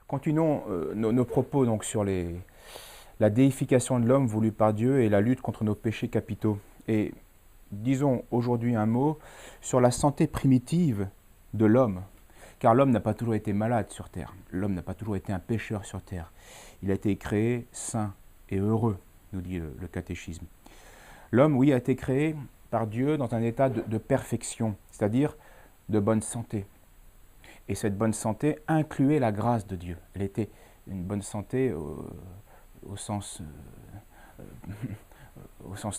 Continuons nos propos donc, sur la déification de l'homme voulue par Dieu et la lutte contre nos péchés capitaux. Et disons aujourd'hui un mot sur la santé primitive de l'homme. Car l'homme n'a pas toujours été malade sur terre. L'homme n'a pas toujours été un pécheur sur terre. Il a été créé sain et heureux, nous dit le catéchisme. L'homme, oui, a été créé par Dieu dans un état de perfection, c'est-à-dire de bonne santé. Et cette bonne santé incluait la grâce de Dieu. Elle était une bonne santé au sens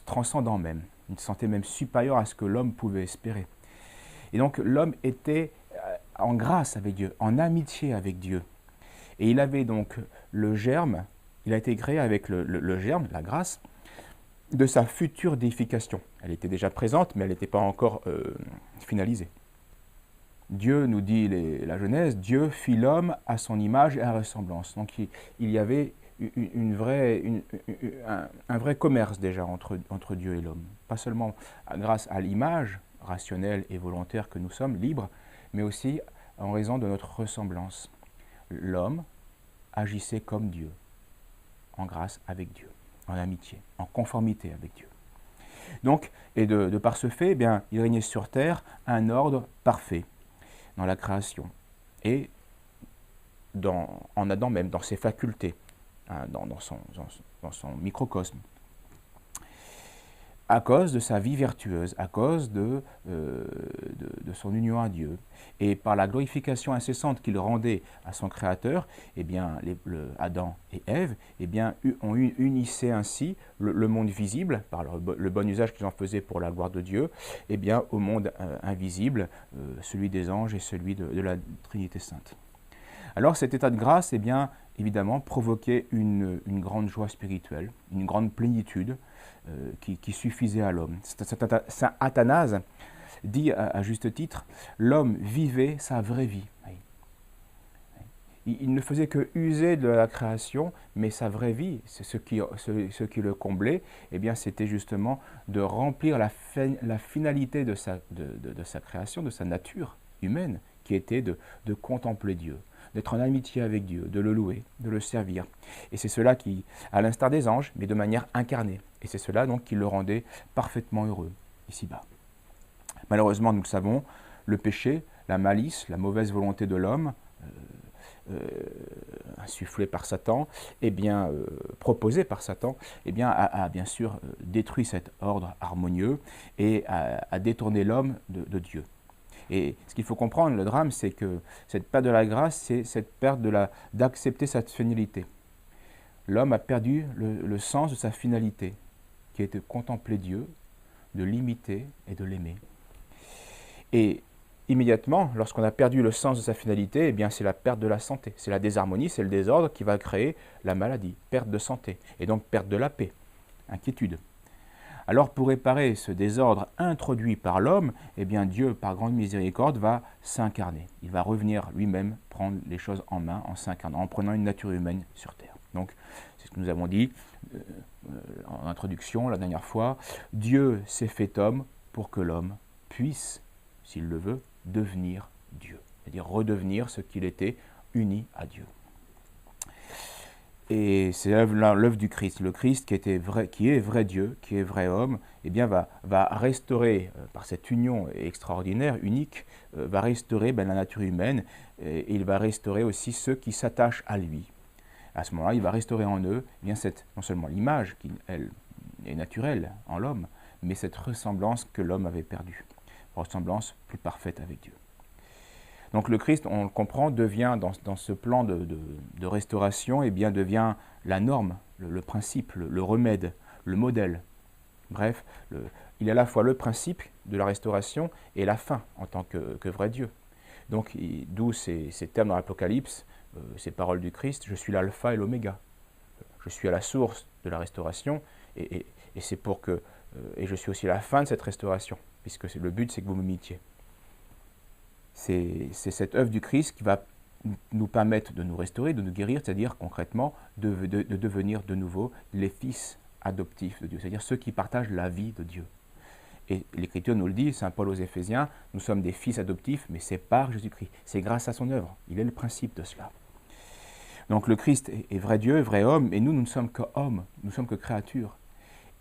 transcendant même, une santé même supérieure à ce que l'homme pouvait espérer. Et donc l'homme était en grâce avec Dieu, en amitié avec Dieu. Et il avait donc le germe, il a été créé avec le germe, la grâce, de sa future déification. Elle était déjà présente, mais elle n'était pas encore finalisée. Dieu, nous dit la Genèse, Dieu fit l'homme à son image et à ressemblance. Donc il y avait un vrai commerce déjà entre Dieu et l'homme. Pas seulement grâce à l'image rationnelle et volontaire que nous sommes, libres, mais aussi en raison de notre ressemblance. L'homme agissait comme Dieu, en grâce avec Dieu, en amitié, en conformité avec Dieu. Donc, et de par ce fait, eh bien, il régnait sur terre un ordre parfait dans la création et en Adam même, dans ses facultés, hein, dans son microcosme, à cause de sa vie vertueuse, à cause de son union à Dieu. Et par la glorification incessante qu'il rendait à son Créateur, eh bien, Adam et Ève eh bien, unissaient ainsi le monde visible, par le bon usage qu'ils en faisaient pour la gloire de Dieu, eh bien, au monde invisible, celui des anges et celui de la Trinité Sainte. Alors cet état de grâce, eh bien, évidemment, provoquait une grande joie spirituelle, une grande plénitude qui suffisait à l'homme. Saint Athanase dit à juste titre, l'homme vivait sa vraie vie. Il ne faisait que user de la création, mais sa vraie vie, c'est ce qui le comblait, eh bien, c'était justement de remplir la finalité de sa création, de sa nature humaine, qui était de contempler Dieu, d'être en amitié avec Dieu, de le louer, de le servir. Et c'est cela qui, à l'instar des anges, mais de manière incarnée. Et c'est cela donc qui le rendait parfaitement heureux, ici-bas. Malheureusement, nous le savons, le péché, la malice, la mauvaise volonté de l'homme, insufflé par Satan, eh bien, proposé par Satan, eh bien, a bien sûr détruit cet ordre harmonieux et a détourné l'homme de Dieu. Et ce qu'il faut comprendre, le drame, c'est que cette perte de la grâce, c'est cette perte d'accepter sa finalité. L'homme a perdu le sens de sa finalité, qui est de contempler Dieu, de l'imiter et de l'aimer. Et immédiatement, lorsqu'on a perdu le sens de sa finalité, eh bien, c'est la perte de la santé. C'est la désharmonie, c'est le désordre qui va créer la maladie, perte de santé, et donc perte de la paix, inquiétude. Alors pour réparer ce désordre introduit par l'homme, eh bien Dieu, par grande miséricorde, va s'incarner. Il va revenir lui-même prendre les choses en main, en s'incarnant, en prenant une nature humaine sur terre. Donc c'est ce que nous avons dit en introduction la dernière fois. Dieu s'est fait homme pour que l'homme puisse, s'il le veut, devenir Dieu. C'est-à-dire redevenir ce qu'il était, uni à Dieu. Et c'est l'œuvre du Christ. Le Christ qui est vrai Dieu, qui est vrai homme, eh bien va restaurer, par cette union extraordinaire, unique, va restaurer la nature humaine et il va restaurer aussi ceux qui s'attachent à lui. À ce moment-là, il va restaurer en eux eh bien non seulement l'image qui, elle, est naturelle en l'homme, mais cette ressemblance que l'homme avait perdue. Ressemblance plus parfaite avec Dieu. Donc le Christ, on le comprend, devient dans ce plan de restauration, eh bien, devient la norme, le principe, le remède, le modèle. Bref, il est à la fois le principe de la restauration et la fin en tant que vrai Dieu. Donc d'où ces termes dans l'Apocalypse, ces paroles du Christ, je suis l'alpha et l'oméga. Je suis à la source de la restauration et c'est pour que et je suis aussi à la fin de cette restauration, puisque le but c'est que vous m'imitiez. C'est cette œuvre du Christ qui va nous permettre de nous restaurer, de nous guérir, c'est-à-dire concrètement de devenir de nouveau les fils adoptifs de Dieu, c'est-à-dire ceux qui partagent la vie de Dieu. Et l'Écriture nous le dit, Saint Paul aux Éphésiens, nous sommes des fils adoptifs, mais c'est par Jésus-Christ, c'est grâce à son œuvre, il est le principe de cela. Donc le Christ est vrai Dieu, vrai homme, et nous, nous ne sommes que hommes, nous ne sommes que créatures.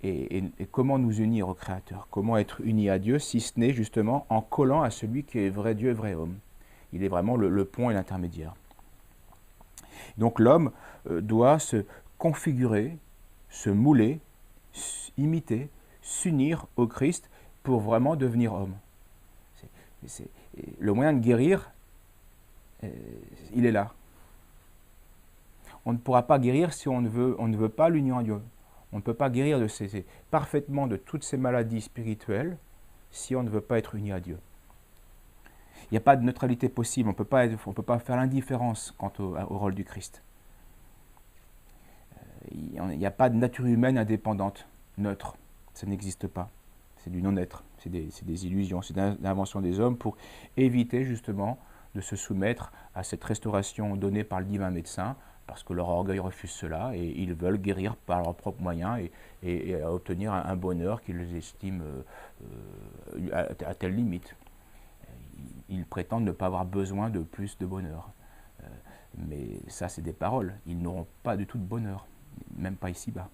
Et comment nous unir au Créateur? Comment être unis à Dieu, si ce n'est justement en collant à celui qui est vrai Dieu et vrai homme? Il est vraiment le pont et l'intermédiaire. Donc l'homme doit se configurer, se mouler, imiter, s'unir au Christ pour vraiment devenir homme. Le moyen de guérir, il est là. On ne pourra pas guérir si on ne veut pas l'union à Dieu. On ne peut pas guérir parfaitement de toutes ces maladies spirituelles si on ne veut pas être uni à Dieu. Il n'y a pas de neutralité possible, on ne peut pas faire l'indifférence quant au rôle du Christ. Il n'y a pas de nature humaine indépendante, neutre, ça n'existe pas. C'est du non-être, c'est des illusions, c'est l'invention des hommes pour éviter justement de se soumettre à cette restauration donnée par le divin médecin, parce que leur orgueil refuse cela et ils veulent guérir par leurs propres moyens et obtenir un bonheur qu'ils estiment à telle limite. Ils prétendent ne pas avoir besoin de plus de bonheur. Mais ça, c'est des paroles. Ils n'auront pas du tout de bonheur, même pas ici-bas.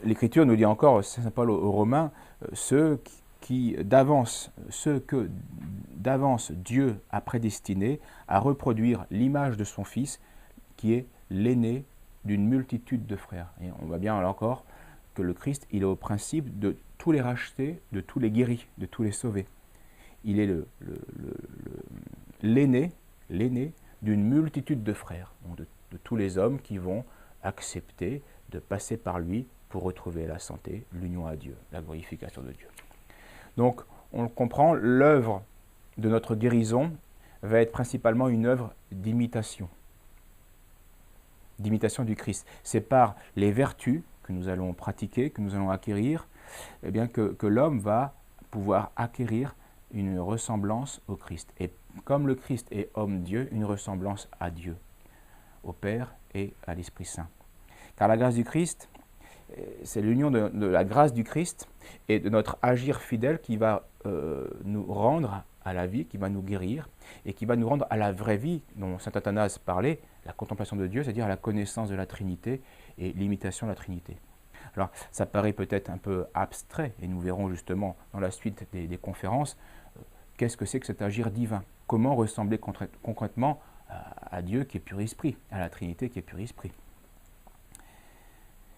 L'Écriture nous dit encore, Saint Paul aux Romains, ceux que d'avance Dieu a prédestiné à reproduire l'image de son Fils, qui est l'aîné d'une multitude de frères. Et on voit bien là encore que le Christ, il est au principe de tous les racheter, de tous les guérir, de tous les sauver. Il est l'aîné d'une multitude de frères, donc de tous les hommes qui vont accepter de passer par lui pour retrouver la santé, l'union à Dieu, la glorification de Dieu. Donc, on le comprend, l'œuvre de notre guérison va être principalement une œuvre d'imitation du Christ. C'est par les vertus que nous allons pratiquer, que nous allons acquérir, eh bien que l'homme va pouvoir acquérir une ressemblance au Christ. Et comme le Christ est homme-Dieu, une ressemblance à Dieu, au Père et à l'Esprit Saint. Car la grâce du Christ, c'est l'union de la grâce du Christ et de notre agir fidèle qui va nous rendre à la vie, qui va nous guérir et qui va nous rendre à la vraie vie dont saint Athanase parlait, la contemplation de Dieu, c'est-à-dire la connaissance de la Trinité et l'imitation de la Trinité. Alors, ça paraît peut-être un peu abstrait, et nous verrons justement dans la suite des conférences, qu'est-ce que c'est que cet agir divin? Comment ressembler concrètement à Dieu qui est pur esprit, à la Trinité qui est pur esprit?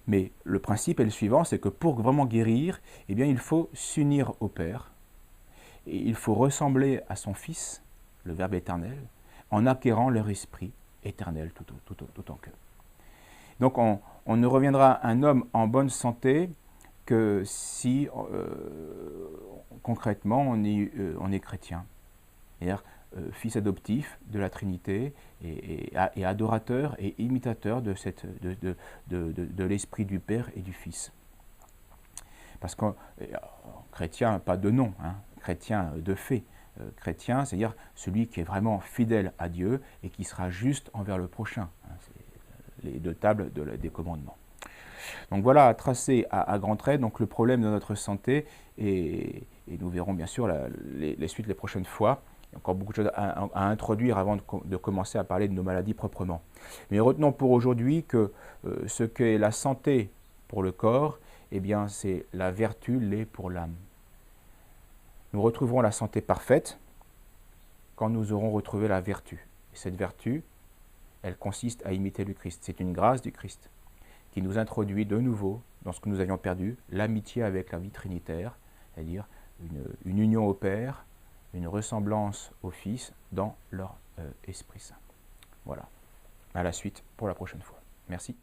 Mais le principe est le suivant, c'est que pour vraiment guérir, eh bien, il faut s'unir au Père, et il faut ressembler à son Fils, le Verbe éternel, en acquérant leur esprit éternel tout en qu'eux. Donc on ne reviendra un homme en bonne santé que si concrètement on est chrétien. C'est-à-dire fils adoptif de la Trinité et adorateur et imitateur de l'esprit du Père et du Fils. Parce que chrétien, pas de nom, hein, chrétien de fait. Chrétien, c'est-à-dire celui qui est vraiment fidèle à Dieu et qui sera juste envers le prochain. Hein, c'est les deux tables des commandements. Donc voilà, tracé à grands traits donc le problème de notre santé et nous verrons bien sûr les suites les prochaines fois. Il y a encore beaucoup de choses à introduire avant de commencer à parler de nos maladies proprement. Mais retenons pour aujourd'hui que ce qu'est la santé pour le corps, eh bien c'est la vertu l'est pour l'âme. Nous retrouverons la santé parfaite quand nous aurons retrouvé la vertu. Et cette vertu, elle consiste à imiter le Christ. C'est une grâce du Christ qui nous introduit de nouveau dans ce que nous avions perdu, l'amitié avec la vie trinitaire, c'est-à-dire une union au Père, une ressemblance au Fils dans leur Esprit Saint. Voilà. À la suite pour la prochaine fois. Merci.